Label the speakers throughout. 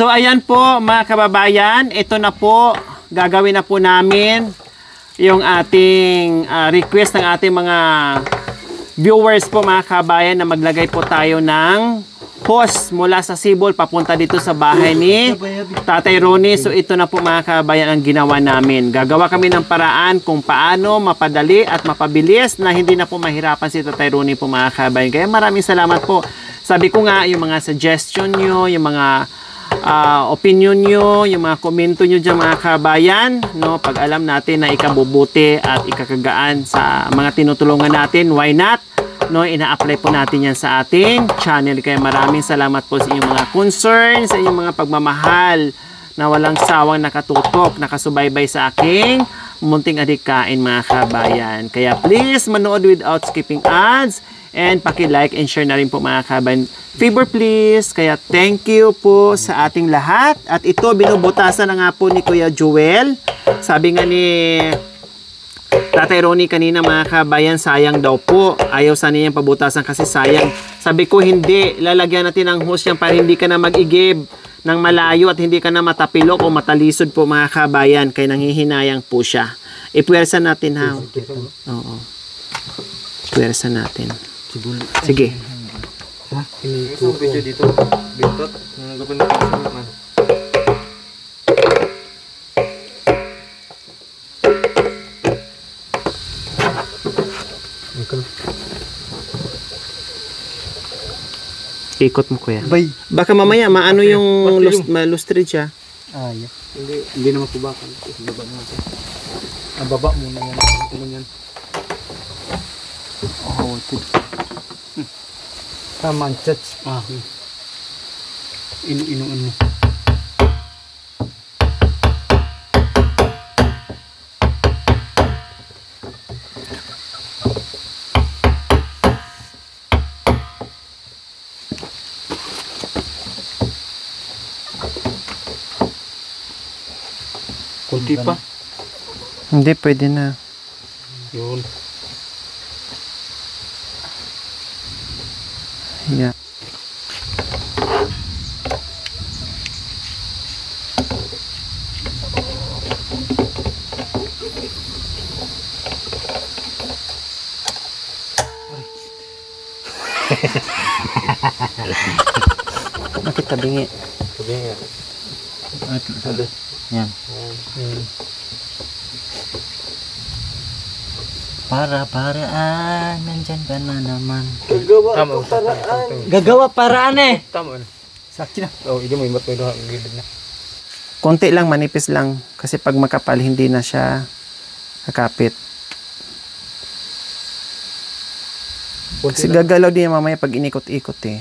Speaker 1: So ayan po mga kababayan, ito na po, gagawin na po namin yung ating request ng ating mga viewers po mga kababayan na maglagay po tayo ng hose mula sa Sibol papunta dito sa bahay ni Tatay Ronnie. So ito na po mga kababayan ang ginawa namin. Gagawa kami ng paraan kung paano mapadali at mapabilis na hindi na po mahirapan si Tatay Ronnie po mga kababayan. Kaya maraming salamat po. Sabi ko nga, yung mga suggestion nyo, yung mga opinion nyo, yung mga komento nyo dyan mga kabayan, no? Pag alam natin na ikabubuti at ikakagaan sa mga tinutulungan natin, why not? No, ina-apply po natin yan sa ating channel. Kaya maraming salamat po sa inyong mga concerns, sa inyong mga pagmamahal na walang sawang nakatutok, nakasubaybay sa aking munting adhikain mga kabayan. Kaya please manood without skipping ads and paki-like and share na rin po mga kabayan. Favor please. Kaya thank you po sa ating lahat. At ito binubutasan na nga po ni Kuya Joel. Sabi nga ni Tatay Ronnie kanina mga kabayan, sayang daw po. Ayaw sana niyang pabutasan kasi sayang. Sabi ko hindi, lalagyan natin ng hose yan para hindi ka na mag-igib ng malayo at hindi ka na matapilok o matalisod po mga kabayan. Kaya nanghihinayang po siya. Ipuwersa natin ha. Oo. Ipuwersa natin. Sige.
Speaker 2: Ha? Ini ko video dito. Bintot. Nanggapan na naman.
Speaker 1: Ikot mo kuya.
Speaker 2: Bay.
Speaker 1: Baka mamaya maano yung lustre siya.
Speaker 2: Ah, yeah. Hindi naman kubakan. Baba mo ito. Baba muna yan. Ito yan. Oh, ito. Taman church. Ah. Inu. Kunti pa.
Speaker 1: Hindi, pwede na.
Speaker 2: Yun.
Speaker 1: Yeah. Bakit tabingi?
Speaker 2: Tabingi.
Speaker 1: Sabi. Yan. Para-paraan, nandyan ka na naman.
Speaker 2: Gagawa paraan eh.
Speaker 1: Tama na.
Speaker 2: Sakti na. Oh, hindi mo imot mo doon. Gilid na.
Speaker 1: Konti lang, manipis lang. Kasi pag makapal, hindi na siya kakapit. Kasi gagalaw din mamaya pag inikot-ikot eh.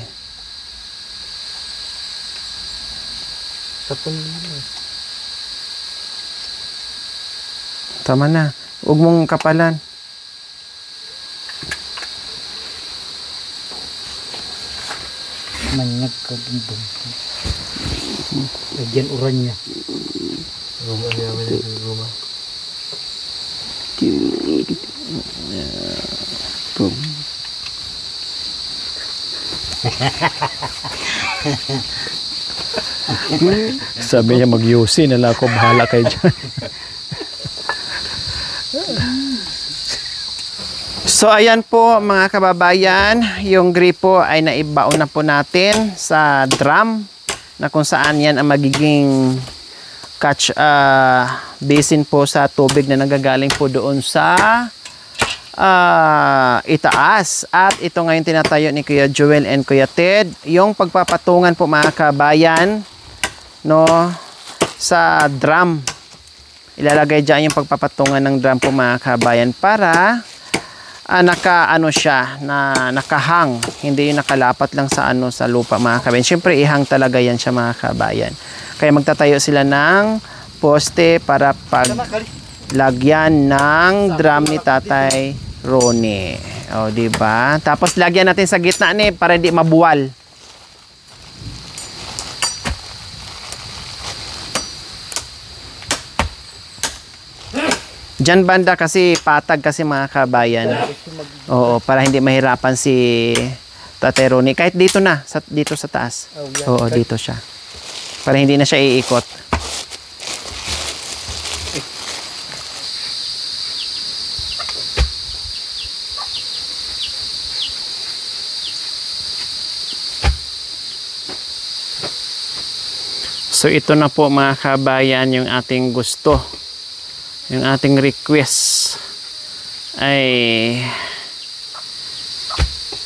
Speaker 2: Tapon na.
Speaker 1: Tama na. Huwag mong kapalan.
Speaker 2: Manyag ka dito. Lagyan uran niya. Ruma niya. Ruma.
Speaker 1: Sabi niya mag-yusi. Nala ko bahala kayo dyan. So ayan po mga kababayan, yung gripo ay naibaon na po natin sa drum na kung saan yan ang magiging catch basin po sa tubig na nagagaling po doon sa itaas. At ito ngayon tinatayo ni Kuya Joel and Kuya Ted, yung pagpapatungan po mga kababayan no, sa drum. Ilalagay dyan yung pagpapatungan ng drum po mga kababayan para naka-ano siya, na nakahang, hindi yung nakalapat lang sa ano sa lupa mga kabayan. Siyempre ihang talaga yan siya mga kabayan. Kaya magtatayo sila ng poste para paglagyan ng drum ni Tatay Ronnie. O, di ba? Tapos lagyan natin sa gitna ni para hindi mabuwal. Diyan banda kasi patag kasi mga kabayan. Oo, para hindi mahirapan si Tatay Ronnie. Kahit dito na, dito sa taas. Oo, dito siya. Para hindi na siya iikot. So ito na po mga kabayan yung ating gusto. Yung ating request ay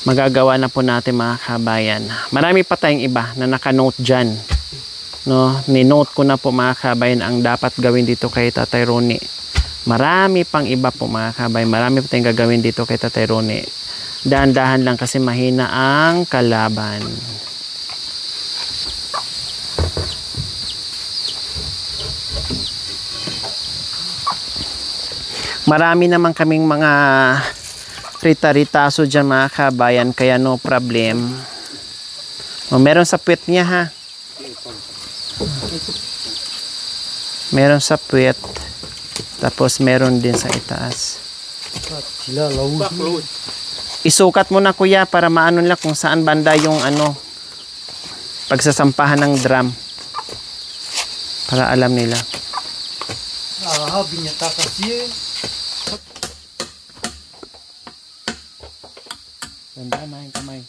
Speaker 1: magagawa na po natin mga kabayan. Marami pa tayong iba na naka-note dyan. No? Ni-note ko na po mga kabayan ang dapat gawin dito kay Tatay Ronnie. Marami pang iba po mga kabayan. Marami pa tayong gagawin dito kay Tatay Ronnie. Dahan-dahan lang kasi mahina ang kalaban. Marami naman kaming mga rita-ritaso dyan mga kabayan, kaya no problem. O, meron sa puwet niya ha. Meron sa puwet. Tapos meron din sa itaas.
Speaker 2: Sila lawod.
Speaker 1: Isukat mo na kuya para maano nila kung saan banda yung ano pagsasampahan ng drum. Para alam nila.
Speaker 2: Binyata kasi.
Speaker 1: Tandaan na yung kamay.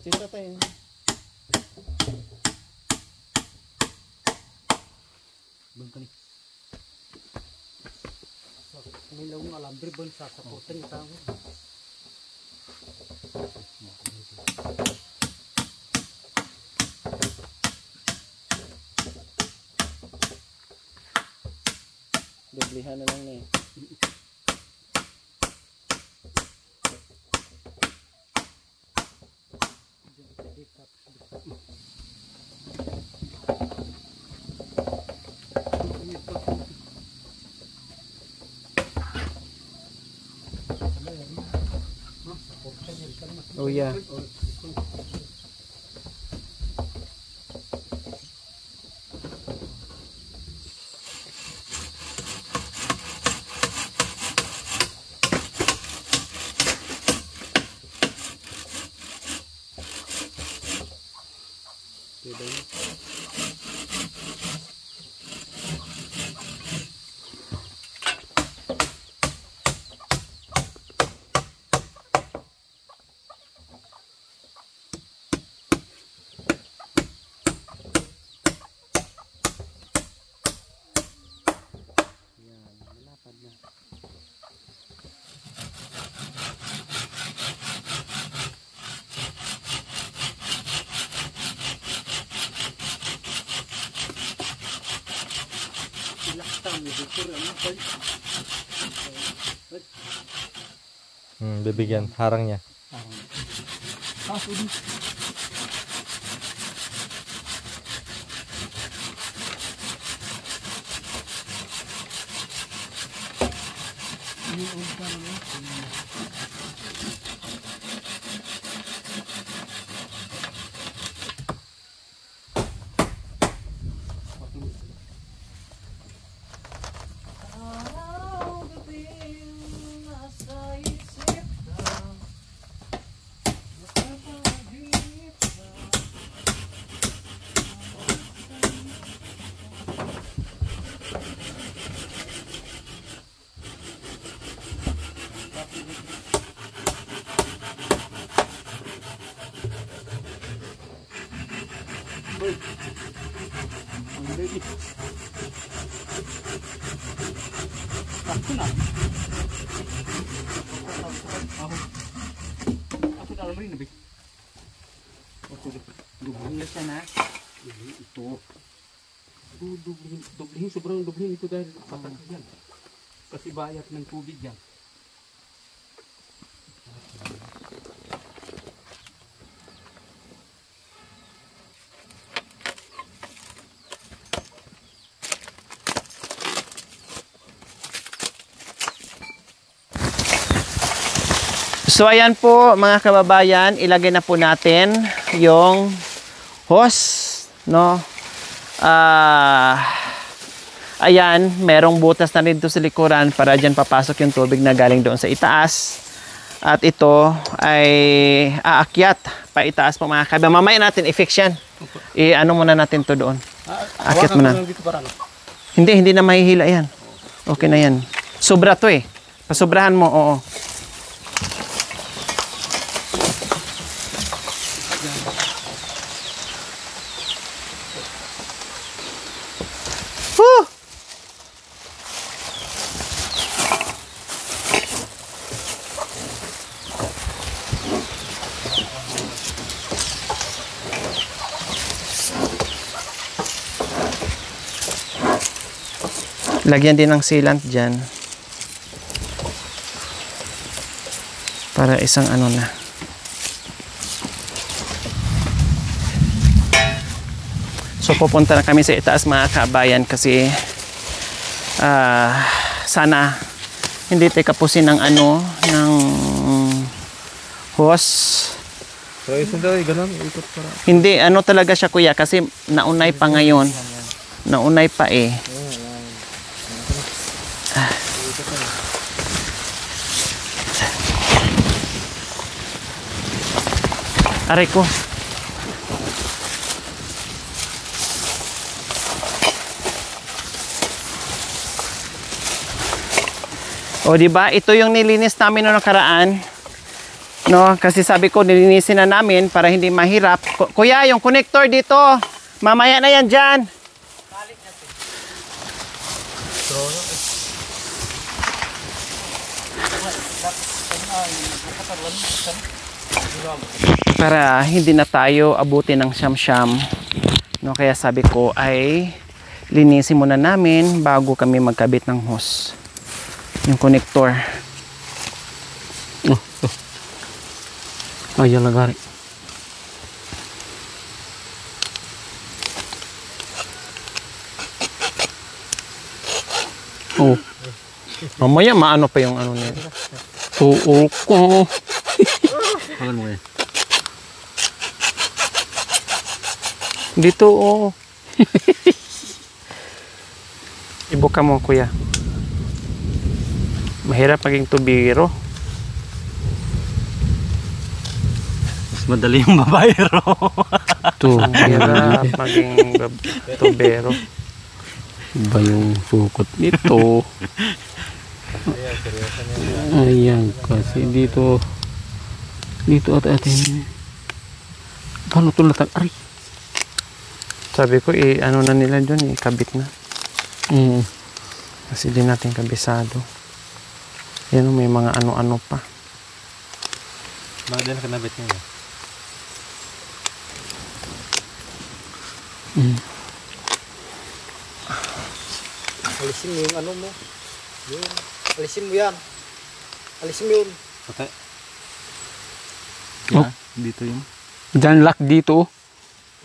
Speaker 1: Cinta tayo.
Speaker 2: Bangkani. Nilaw ng alambre ban sa sapotan itaw.
Speaker 1: Dublihan na lang na eh. Oh yeah.
Speaker 3: Bibigyan harang niya.
Speaker 2: Dublihin, sobrang dublihin ito dahil patag yan. Kasi bayat ng tubig yan.
Speaker 1: So ayan po mga kababayan, ilagay na po natin yung hose, no? Ayan, merong butas na rin dito sa likuran para dyan papasok yung tubig na galing doon sa itaas. At ito ay aakyat pa itaas po mga kaibigan. Mamaya natin i-fix yan. I-ano muna natin to doon. Aakyat mo na. Hindi na mahihila yan. Okay na yan. Sobra to eh. Pasobrahan mo, oo. Woo! Lagyan din ng sealant dyan. Para isang ano na. So pupunta na kami sa itaas mga kabayan kasi sana hindi tayo kapusin ng ano, ng hose.
Speaker 2: Pero isang daw, ganun, ikot para.
Speaker 1: Hindi, ano talaga siya kuya kasi naunay pa ngayon. Naunay pa eh. Aray ko. O di ba? Ito yung nilinis namin noong nakaraan. No, kasi sabi ko nilinisin na namin para hindi mahirap. Kuya, yung connector dito. Mamaya na yan diyan. Para hindi na tayo abutin ng siyam-siyam. No, kaya sabi ko ay linisin muna namin bago kami magkabit ng hose. Yung connector.
Speaker 2: Ayan lagari.
Speaker 1: Oh. Mamaya maano pa yung ano niya.
Speaker 2: Oo ko. Hagan mo yan.
Speaker 1: Dito oh. Ibuka mo kuya. Mahirap maging tubiro.
Speaker 2: Mas madali yung babayro.
Speaker 1: Mahirap maging tubero.
Speaker 2: Iba yung sukot nito. Ayan kasi dito atin. Paano ito latag? Aray.
Speaker 1: Sabi ko ano na nila dun kabit na. Kasi di natin kabisado. Yan may mga ano-ano pa.
Speaker 2: Bakit din kanabit niya?
Speaker 3: Alisin mo yung ano mo. Yun. Alisin mo yan. Alisin mo yun.
Speaker 2: Okay. Yeah, dito yun.
Speaker 4: Diyan lock dito.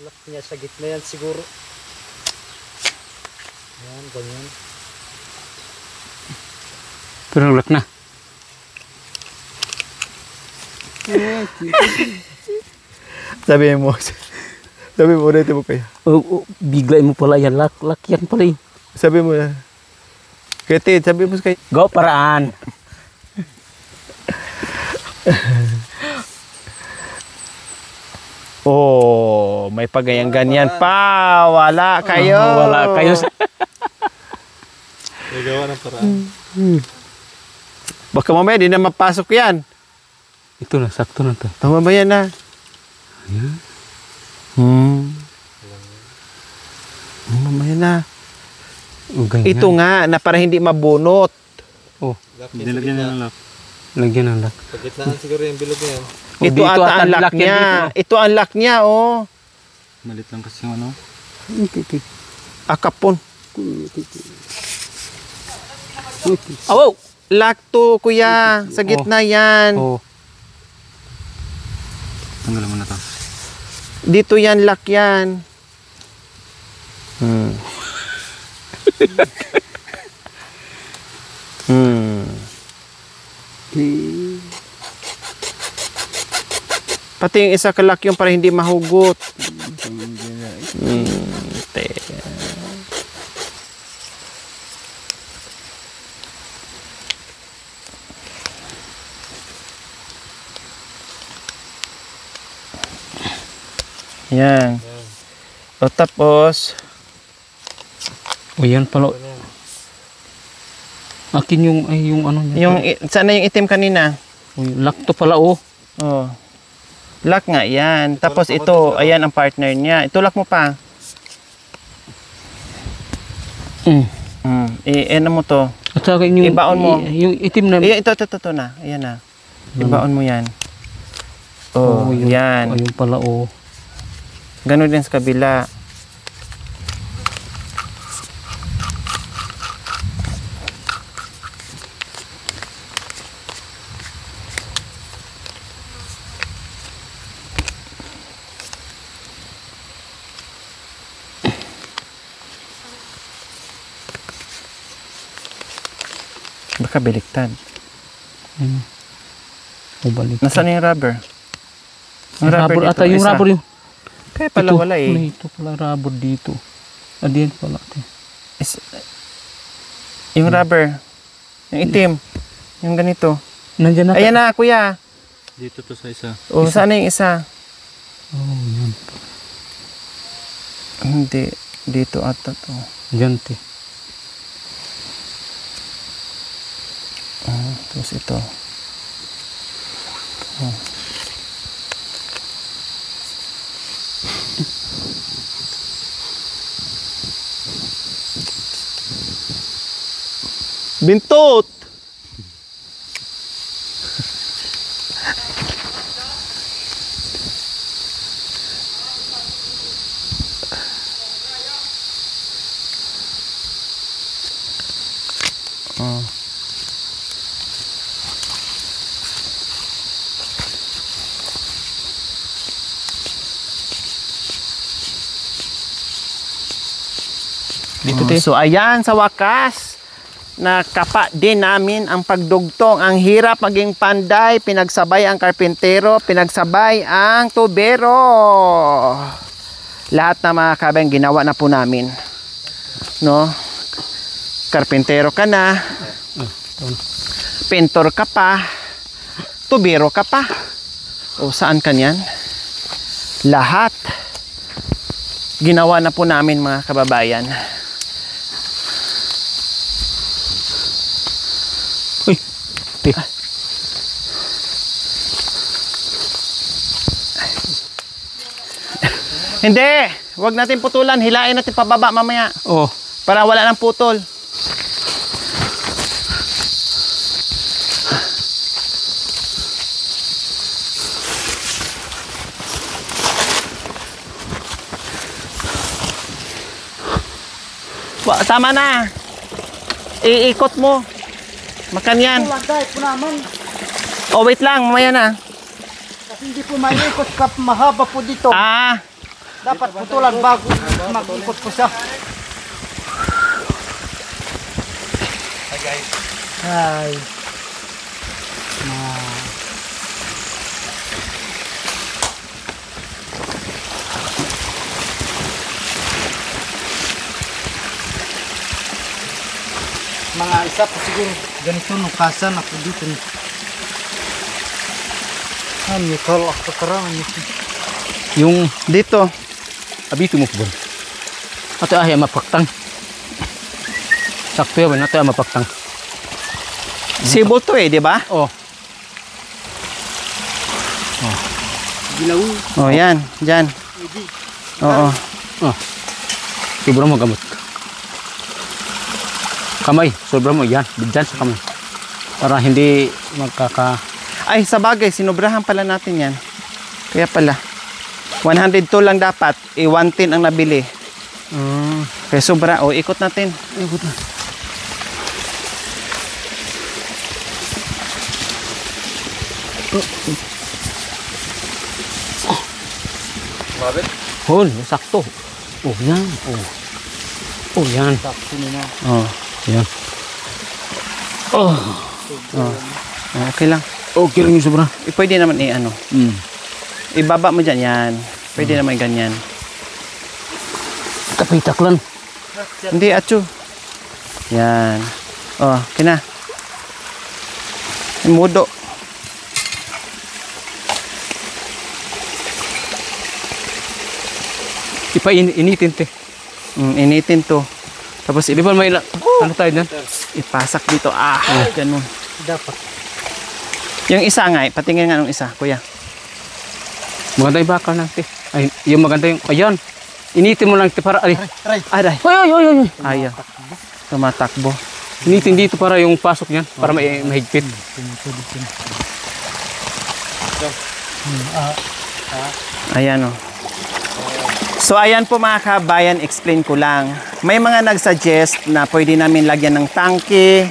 Speaker 3: Lock niya sa gitna yan siguro. Yan, ganyan.
Speaker 4: Pero lock na.
Speaker 1: Sabi mo ulit mo kaya.
Speaker 4: Bigla mo pala yan. Lock yan pala eh.
Speaker 1: Sabi mo na. Kaya sabi mo kay.
Speaker 4: Go paraan.
Speaker 1: Oh, may pagayang ganyan pa. Wala kayo.
Speaker 4: Wala kayo.
Speaker 2: Nagawa ng paraan.
Speaker 1: Baka mamaya di na mapasok yan.
Speaker 4: Ito na, sakto na to.
Speaker 1: Mamaya na. Mamaya na. Ito nga, na para hindi mabunot.
Speaker 4: Oh,
Speaker 2: Nilagyan niya ng lock.
Speaker 4: lagyan ng lock.
Speaker 3: Sa gitnaan siguro yung bilog na yan.
Speaker 4: Oh,
Speaker 1: Ito
Speaker 4: dito
Speaker 1: ata
Speaker 4: ata
Speaker 1: ang lock
Speaker 4: lock yan
Speaker 1: niya.
Speaker 4: dito.
Speaker 1: Ito ang lock niya, oh.
Speaker 2: Malit lang kasi yung ano.
Speaker 1: Akapon.
Speaker 4: Oh,
Speaker 1: Lock to, kuya. Sa gitna yan.
Speaker 4: oh.
Speaker 2: Tanggalan mo na to.
Speaker 1: Dito yan, lock yan. Pati yung isa ka lock yung para hindi mahugot. Te. Yan. O tapos,
Speaker 4: O yan pala. Akin yung, ay yung ano niya.
Speaker 1: sana yung itim kanina?
Speaker 4: O, yung lakto pala oh.
Speaker 1: Oh. Lock nga yan. Tapos ito, ayan ang partner niya. Itulak mo pa. Ano mo to?
Speaker 4: At saka yung,
Speaker 1: Ibaon mo.
Speaker 4: yung itim na.
Speaker 1: Ito na. Ayan na. Ibaon mo yan. Oh,
Speaker 4: yun,
Speaker 1: yan.
Speaker 4: O yung pala oh.
Speaker 1: Ganun din sa kabila. Baka baliktad.
Speaker 4: O balik.
Speaker 1: Nasaan yung rubber?
Speaker 4: Yung rubber
Speaker 1: dito,
Speaker 4: ata, yung
Speaker 1: isa.
Speaker 4: rubber yung.
Speaker 1: Kaya pala
Speaker 4: Ito,
Speaker 1: wala eh.
Speaker 4: Ito pala rubber dito. Adiyan pala.
Speaker 1: Yung rubber. Yung itim. Yung ganito.
Speaker 4: Nandiyan na.
Speaker 1: Ayan na, kuya.
Speaker 2: Dito to sa isa.
Speaker 1: O, saan na yung isa?
Speaker 4: Oh, yan.
Speaker 1: Hindi. Dito ata to.
Speaker 4: Diyan te.
Speaker 1: Tapos ito. Bintot! So ayan, sa wakas, nakapa din namin ang pagdugtong. Ang hirap maging panday, pinagsabay ang karpintero, pinagsabay ang tubero. Lahat na mga kabeng ginawa na po namin. No? Karpintero ka na, pintor ka pa, tubero ka pa. O saan ka niyan? Lahat ginawa na po namin mga kababayan. Hindi, wag natin putulan, hilain natin pababa mamaya
Speaker 4: Oh.
Speaker 1: para wala nang putol. Tama na. Iikot mo. Makan yan.
Speaker 3: Lagay po naman.
Speaker 1: Oh, wait lang, mamaya na.
Speaker 3: Kasi hindi po maikot ka mahaba po dito.
Speaker 1: Ah,
Speaker 3: Dapat putulan bago mag-ikot po siya. Hi guys. Hi. Mga isa po siguro ganito nukasan ako dito. Ano kalau ako karangan nito.
Speaker 4: Yung
Speaker 1: dito.
Speaker 4: abito mo po. Ato ay mapaktang. Sakto yan, ato ay mapaktang.
Speaker 1: Sibol to eh, di ba?
Speaker 4: Oh.
Speaker 3: Gilaw.
Speaker 1: Oh, yan. Diyan. Oo.
Speaker 4: Oh. Sobra mo gamot. Kamay, sobra mo yan. Diyan sa kamay. Para hindi magkaka...
Speaker 1: Ay, sa bagay, sinobrahan pala natin yan. Kaya pala. 102 lang dapat. 110 ang nabili. Kaya sobra. O, ikot natin.
Speaker 4: Ikot na.
Speaker 2: Mabit?
Speaker 4: Hol, sakto. Oh, yan. Oh. Oh, yan.
Speaker 3: Sakto na.
Speaker 1: Oh.
Speaker 4: Yan. Oh.
Speaker 1: Okay lang.
Speaker 4: Okay lang yung sobra.
Speaker 1: Pwede naman i-ano. Ibaba mo dyan. Yan. Pwede naman ganyan.
Speaker 4: Kapitaklan.
Speaker 1: Hindi, atso. Yan. Oh, kina. Mudo.
Speaker 4: Initin te.
Speaker 1: Initin to. Tapos
Speaker 4: Di ba may ano tayo dyan?
Speaker 1: ipasak dito. Ganun.
Speaker 3: Dapat.
Speaker 1: Yung isa nga, patingin nga nung isa, kuya.
Speaker 4: Maganda yung bakal lang te. Ay, yung maganda yung, ayan. Initin mo lang te para, ay.
Speaker 1: Aray.
Speaker 4: Ay.
Speaker 1: Ayaw. Tumatakbo.
Speaker 4: Initin dito para yung pasok niyan. Para mahigpit.
Speaker 1: Ayan o. So ayan po mga kabayan, explain ko lang. May mga nagsuggest na pwede namin lagyan ng tangke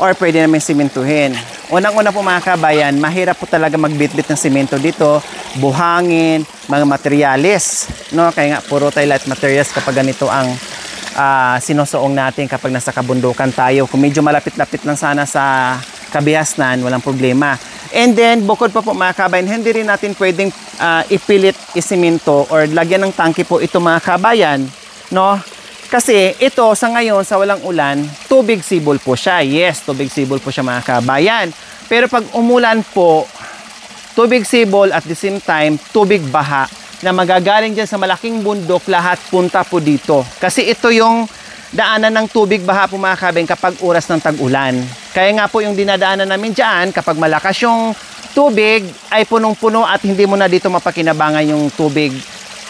Speaker 1: or pwede namin simentuhin. Unang-una po mga kabayan, mahirap po talaga magbitbit ng simento dito, buhangin, mga materyales. No? Kaya nga, puro tayo light materials kapag ganito ang sinusuong natin kapag nasa kabundukan tayo. Kung medyo malapit-lapit lang sana sa kabihasnan, walang problema. And then, bukod pa po mga kabayan, hindi rin natin pwedeng ipilit isiminto or lagyan ng tangke po ito mga kabayan. No? Kasi ito sa ngayon, sa walang ulan, tubig sibol po siya. Yes, tubig sibol po siya mga kabayan. Pero pag umulan po, tubig sibol at the same time, tubig baha na magagaling dyan sa malaking bundok, lahat punta po dito. Kasi ito yung daanan ng tubig baha po mga kabayan kapag oras ng tag-ulan. Kaya nga po yung dinadaanan namin dyan, kapag malakas yung tubig, ay punong-puno at hindi mo na dito mapakinabangan yung tubig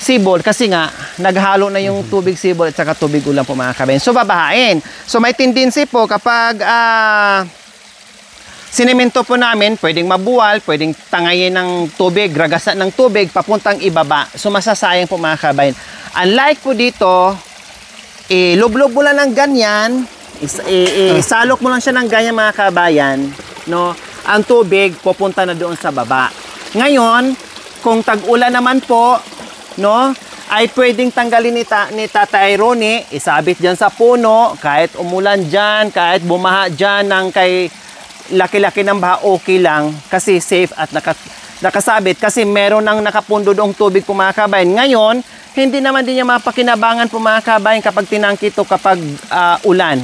Speaker 1: sibol kasi nga naghalo na yung tubig sibol at saka tubig ulan po mga kabayan. So babahain. So may tendency po kapag sinemento po namin, pwedeng mabuwal, pwedeng tangayin ng tubig, ragasan ng tubig papuntang ibaba. So masasayang po mga kabayan. Unlike po dito, lublob mo lang ng ganyan, salok mo lang siya ng ganyan mga kabayan, no? Ang tubig pupunta na doon sa baba. Ngayon, kung tag-ulan naman po, no, ay pwedeng tanggalin ni Tatay Ronnie, isabit dyan sa puno, kahit umulan dyan, kahit bumaha dyan ng kay laki-laki ng baha, okay lang, kasi safe at nakasabit, kasi meron ng nakapundo doong tubig po mga kabayan. Ngayon, hindi naman din niya mapakinabangan po mga kabayan kapag tinangki ito kapag ulan.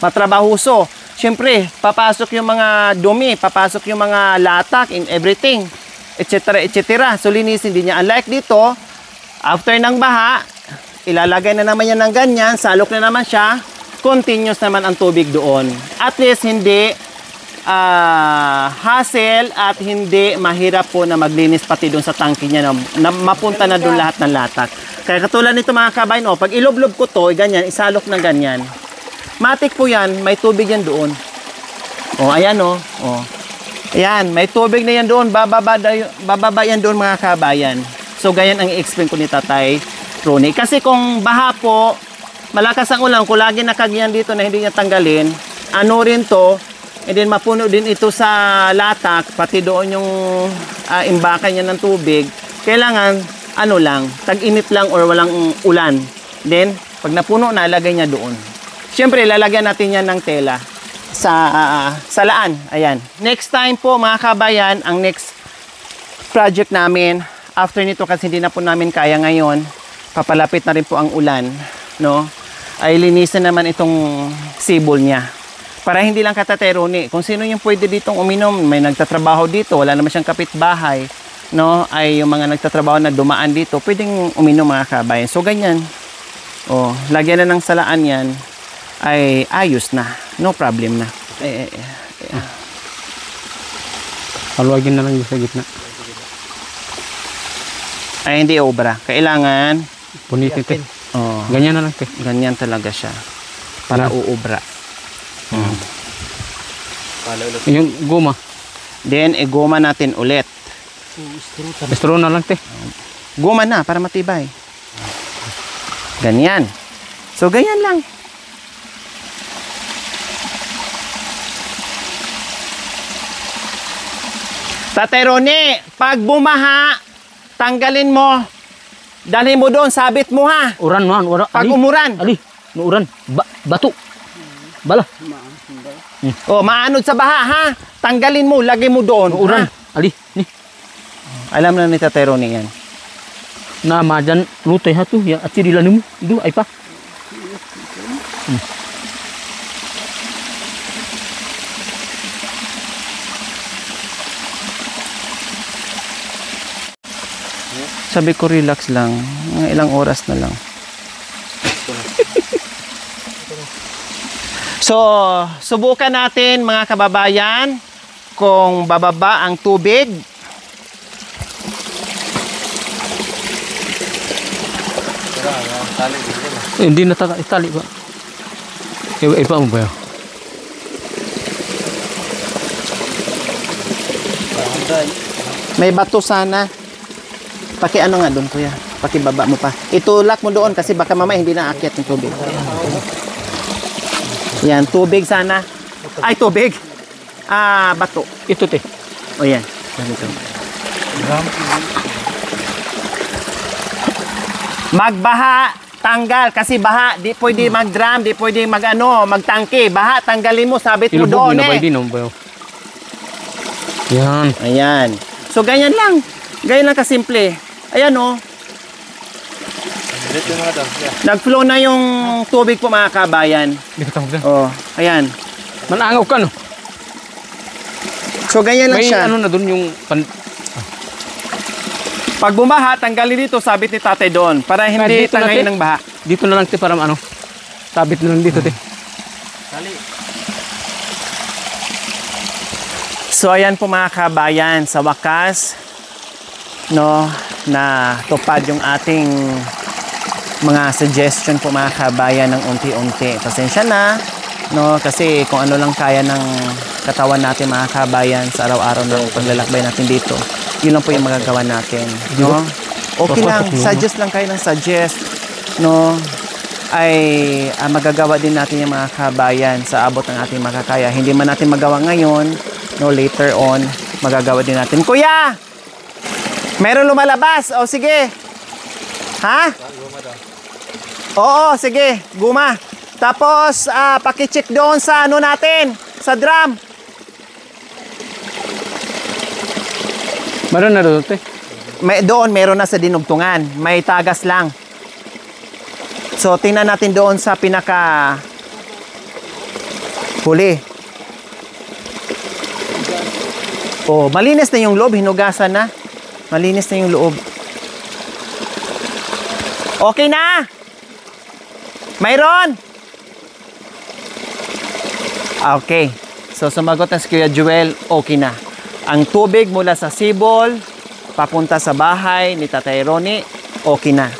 Speaker 1: Matrabahuso. Siyempre, papasok yung mga dumi, papasok yung mga latak in everything, etc. etc. So linisin din niya. Unlike dito, after ng baha, ilalagay na naman yan ng ganyan, salok na naman siya, continuous naman ang tubig doon. At least hindi hassle at hindi mahirap po na maglinis pati doon sa tangke niya na mapunta na doon lahat ng latak. Kaya katulad nito mga kabayan, pag iloblob ko to, ganyan, isalok ng ganyan. Matik po yan, may tubig yan doon. Ayan Ayan, may tubig na yan doon, bababa yan doon mga kabayan. So, ganyan ang i-explain ko ni Tatay Ronnie. Kasi kung baha po, malakas ang ulan, kung lagi nakagyan dito na hindi niya tanggalin, ano rin to, and then mapuno din ito sa latak, pati doon yung imbakan niya ng tubig, kailangan, tag-init lang or walang ulan. Then, pag napuno na, lagay niya doon. Siyempre, lalagyan natin yan ng tela sa laan. Ayan. Next time po, mga kabayan, ang next project namin, after nito kasi hindi na po namin kaya ngayon, papalapit na rin po ang ulan, no? Ay linisan naman itong sibol niya. Para hindi lang Tatay Ronnie, kung sino yung pwede ditong uminom, may nagtatrabaho dito, wala naman siyang kapitbahay, no? Ay yung mga nagtatrabaho na dumaan dito, pwedeng uminom mga kabayan. So ganyan. Lagyan na ng salaan yan, ay ayos na. No problem na.
Speaker 4: Paluagin na lang yung sa gitna.
Speaker 1: Ay hindi obra. Kailangan
Speaker 4: Punitin te. Ganyan na lang te.
Speaker 1: Ganyan talaga siya. Para uubra.
Speaker 4: Yung goma.
Speaker 1: Then goma natin ulit.
Speaker 4: Straw na lang te.
Speaker 1: Goma na para matibay. Ganyan. So ganyan lang. Tatay Ronnie, pag bumaha, tanggalin mo. Dalhin mo doon, sabit mo ha.
Speaker 4: Uran man,
Speaker 1: Pag umuran.
Speaker 4: Ali, uran. Bato. Bala.
Speaker 1: Maanod sa baha ha. Tanggalin mo, lagay mo doon.
Speaker 4: Uran.
Speaker 1: Ha?
Speaker 4: Ali, ni.
Speaker 1: Alam na ni Tatay Ronnie yan.
Speaker 4: Na majan lutay ha tu ya atiri lanimu. Du ay pa.
Speaker 1: Sabi ko relax lang. Mga ilang oras na lang. So, subukan natin mga kababayan kung bababa ang tubig.
Speaker 4: Hindi na itali ba? Iba mo ba yun?
Speaker 1: May bato sana. Paki ano nga doon, kuya. Pakibaba mo pa. Itulak mo doon kasi baka mamaya hindi na aakyat yung tubig. Yan, tubig sana. Ay, tubig. Bato.
Speaker 4: Ito te.
Speaker 1: O yan. Ganito. Magbaha, tanggal. Kasi baha, di pwede mag-drum, di pwede magtangke. Baha, tanggalin mo, sabit mo
Speaker 4: Ilubog
Speaker 1: doon
Speaker 4: na ba
Speaker 1: eh.
Speaker 4: din ba yun? Yan.
Speaker 1: Ayan. So, ganyan lang. Ganyan lang kasimple. Ayan o. Nag-flow na yung tubig po mga kabayan.
Speaker 4: Dito tawag na.
Speaker 1: Oh, ayan.
Speaker 4: Manangaw ka no?
Speaker 1: So, ganyan lang
Speaker 4: May
Speaker 1: siya.
Speaker 4: ano na doon yung
Speaker 1: Pag bumaha, tanggalin dito, sabit ni tatay doon. Para hindi
Speaker 4: dito
Speaker 1: tangayin
Speaker 4: natin.
Speaker 1: ng baha.
Speaker 4: dito na lang te para ano. Sabit na lang dito te.
Speaker 1: So, ayan po mga kabayan. Sa wakas, no, na tupad yung ating mga suggestion po mga kabayan ng unti-unti. Pasensya na, no, kasi kung ano lang kaya ng katawan natin mga kabayan sa araw-araw ng paglalakbay natin dito, yun lang po yung magagawa natin, no? Okay lang, suggest lang kayo ng suggest, no? Ay magagawa din natin yung mga kabayan sa abot ng ating makakaya. Hindi man natin magawa ngayon, no, later on, magagawa din natin. Kuya! Meron lumalabas. O, sige. Ha? Oo, sige. Guma. Tapos, pakicheck doon sa ano natin. Sa drum.
Speaker 4: Meron na doon te.
Speaker 1: Doon, meron na sa dinugtungan. May tagas lang. So, tingnan natin doon sa pinaka huli. Oh, malinis na yung loob. Hinugasan na. Malinis na yung loob. Okay na! Mayroon! Okay. So, sumagot na si Kuya Joel, okay na. Ang tubig mula sa sibol, papunta sa bahay ni Tatay Ronnie, okay na.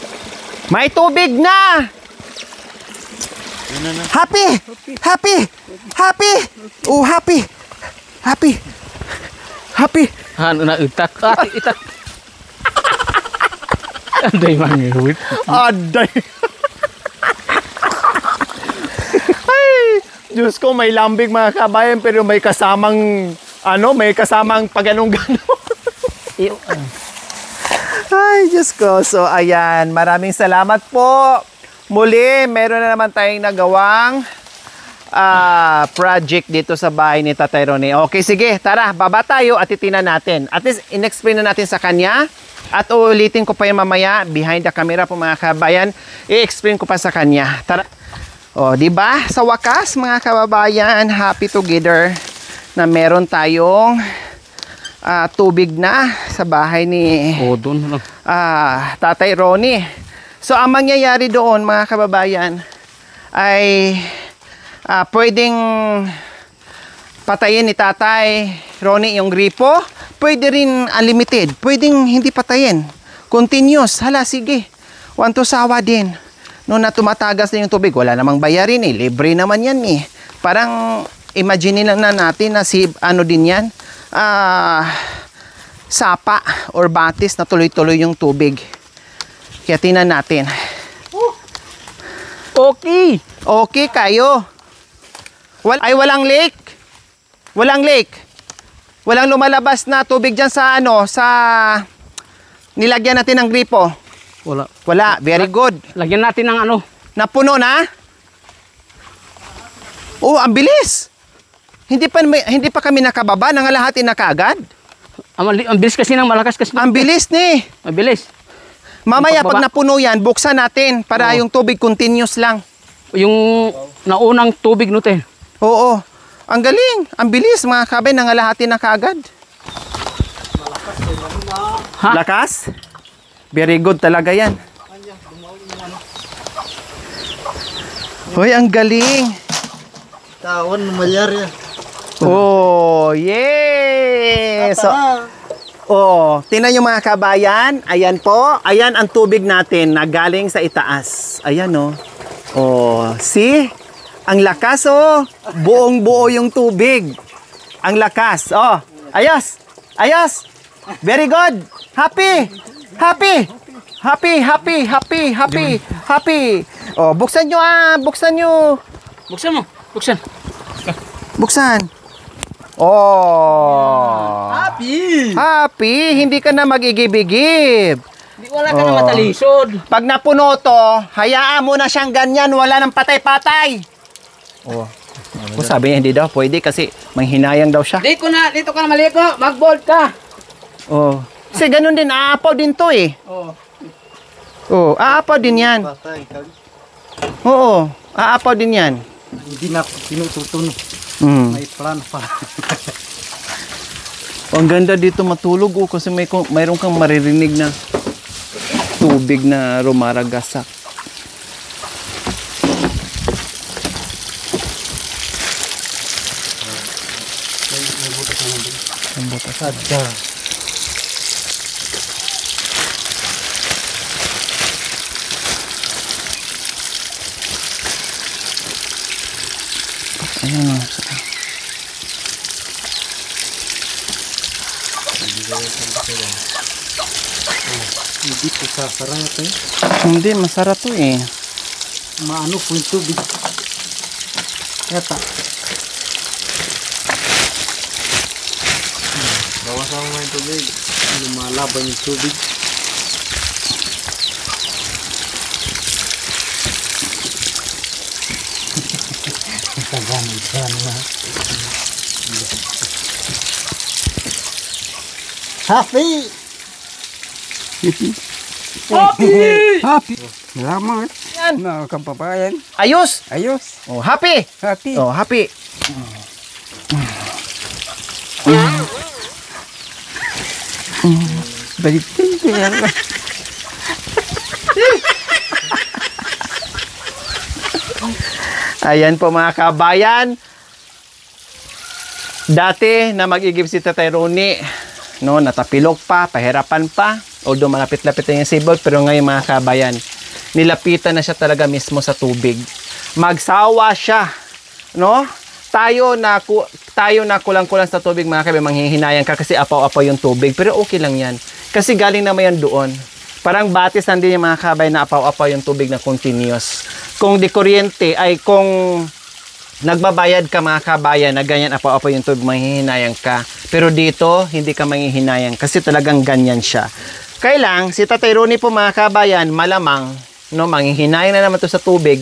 Speaker 1: May tubig na! Happy! Happy! Happy! Oh, happy! Happy! Happy!
Speaker 4: Ano na itak. Itak. Anday mangihut.
Speaker 1: Aday! Ay! Diyos ko, may lambing mga kabayan pero may kasamang may kasamang paganong-ganon. Ay, Diyos ko. So, ayan. Maraming salamat po. Muli, meron na naman tayong nagawang project dito sa bahay ni Tatay Ronnie. Okay, sige. Tara, baba tayo at titinan natin. At least, in-explain na natin sa kanya. At uulitin ko pa yung mamaya, behind the camera po mga kabayan, i-explain ko pa sa kanya. Tara. O, di ba? Sa wakas, mga kababayan, happy together na meron tayong tubig na sa bahay ni
Speaker 4: Doon lang.
Speaker 1: Tatay Ronnie. So, ang mangyayari doon, mga kababayan, ay pwedeng patayin ni Tatay Ronnie yung gripo. Pwede rin unlimited. Pwedeng hindi patayin. Continuous. Hala, sige. Want to sawa din. Noon na tumatagas na yung tubig, wala namang bayarin eh. Libre naman yan eh. Parang imagine lang na natin na ano din yan. Sapa or batis na tuloy-tuloy yung tubig. Kaya tingnan natin.
Speaker 4: Okay.
Speaker 1: Okay kayo. Walang lake. Walang lake. Walang lumalabas na tubig dyan sa sa nilagyan natin ng gripo. Wala. Very good.
Speaker 4: Lagyan natin ng ano.
Speaker 1: Napuno na? Oh, ang bilis. Hindi pa kami nakababa, nangalahati na kaagad.
Speaker 4: Ang bilis kasi ng malakas kasi.
Speaker 1: Ang bilis ni.
Speaker 4: Ang bilis.
Speaker 1: Mamaya pag
Speaker 4: Pagbaba.
Speaker 1: napuno yan, buksan natin para yung tubig continuous lang.
Speaker 4: yung naunang tubig no te.
Speaker 1: Oo. Ang galing. Ang bilis mga kabay. Nangalahati na kaagad.
Speaker 4: Ha?
Speaker 1: Lakas? Very good talaga yan. Hoy, ang galing.
Speaker 3: Tawan malyar yan.
Speaker 1: Oh, yes! So, oh, tingnan nyo mga kabayan. Ayan po. Ayan ang tubig natin na galing sa itaas. Ayan oh. Oh, see? Ang lakas oh. Buong buo yung tubig. Ang lakas. Oh, ayos. Ayos. Very good. Happy. Happy. Happy, happy, happy, happy, happy. Oh, buksan nyo ah. Buksan nyo.
Speaker 4: Buksan mo. Buksan.
Speaker 1: Buksan. Oh.
Speaker 3: Happy!
Speaker 1: Happy. Hindi ka na magigib-igib.
Speaker 4: Di wala ka na matalisod.
Speaker 1: Pag napuno to, hayaan mo na siyang ganyan. Wala nang patay-patay. Oh. Kung sabi niya hindi daw pwede kasi manghinayang daw siya.
Speaker 4: Dito ka na maliko. Mag-bolt ka.
Speaker 1: Oh. Kasi ganun din, aapaw din to eh.
Speaker 4: Oh.
Speaker 1: Oh, aapaw din yan.
Speaker 3: Patay.
Speaker 1: Oo, aapaw din yan.
Speaker 3: Hindi na tinututuno. May plan pa.
Speaker 1: Ang ganda dito matulog oh, kasi mayroon kang maririnig na tubig na rumaragasak.
Speaker 3: Sadya.
Speaker 1: Ayan oh.
Speaker 3: Hindi po sasarap eh.
Speaker 1: Hindi, masarap to eh.
Speaker 3: Maano po yung tubig. Yata. Bawasan mo yung tubig. Lumalaban yung tubig. Tagamit ka na. Happy!
Speaker 2: Happy. Salamat.
Speaker 1: Yan.
Speaker 2: Mga kapabayan.
Speaker 1: Ayos!
Speaker 2: Ayos.
Speaker 1: Oh, happy!
Speaker 2: Happy.
Speaker 1: Oh, happy!
Speaker 2: Balikin ko yan.
Speaker 1: Ayan po mga kabayan. Dati na mag-igib si Tatay Ronnie, no, natapilok pa, pahirapan pa, although malapit-lapit na yung sibol, pero ngayon mga kabayan, nilapitan na siya talaga mismo sa tubig. Magsawa siya, no? Tayo na kulang-kulang sa tubig mga kabayan, manghihinayang ka kasi apaw-apaw yung tubig, pero okay lang yan. Kasi galing naman yan doon. Parang batis din yung mga kabayan na apaw-apaw yung tubig na continuous. Kung di kuryente ay kung nagbabayad ka mga kabayan na ganyan apaw-apaw yung tubig, manghihinayang ka. Pero dito, hindi ka manghihinayang kasi talagang ganyan siya. Kailang, si Tatay Ronnie po mga kabayan, malamang, no, manghihinayang na naman to sa tubig,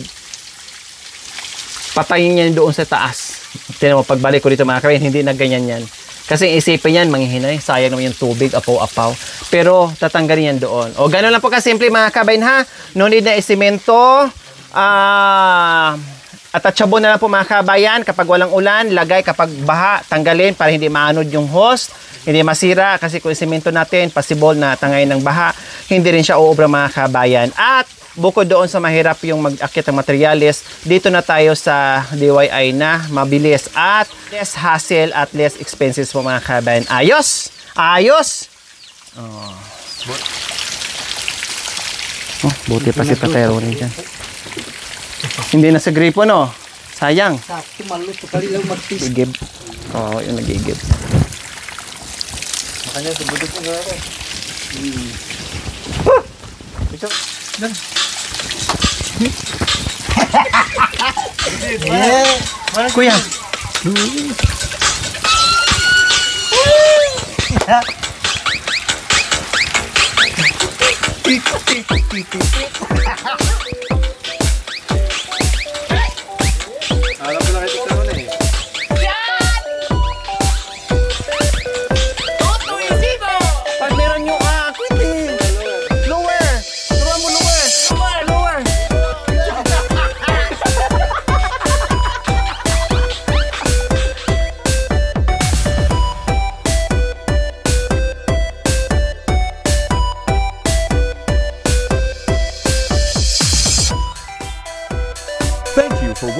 Speaker 1: patayin niya doon sa taas. Tinan mo, pagbalik ko dito mga kabayan, hindi na ganyan yan. Kasi isipin yan, manghihinay, sayang naman yung tubig, apaw-apaw. Pero tatanggalin yan doon. O gano'n lang po kasimple mga kabayan ha. No need na isimento. At tatsabo na lang po mga kabayan. Kapag walang ulan, lagay. Kapag baha, tanggalin para hindi maanod yung hose. Hindi masira. Kasi kung isimento natin, possible na tangayin ng baha. Hindi rin siya uubra mga kabayan. At bukod doon sa mahirap yung mag-akit ng materyales, dito na tayo sa DIY na mabilis at less hassle at less expenses po mga kabayan. Ayos! Ayos! Oh, buti pa si Tatay Ronnie dyan. Hindi na sa gripo, no? Sayang.
Speaker 3: Sakto malut. Kali lang magtis.
Speaker 1: Igib. Oo, yung nag-igib.
Speaker 3: Makanya sebudok ko na ako. Ito. Dan.
Speaker 1: Kuya.
Speaker 2: Alam ko na kayo ito na eh.
Speaker 1: Pag meron yung quit eh. Lower. Turuan mo lower. Lower.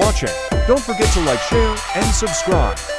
Speaker 5: watching. Don't forget to like, share, and subscribe.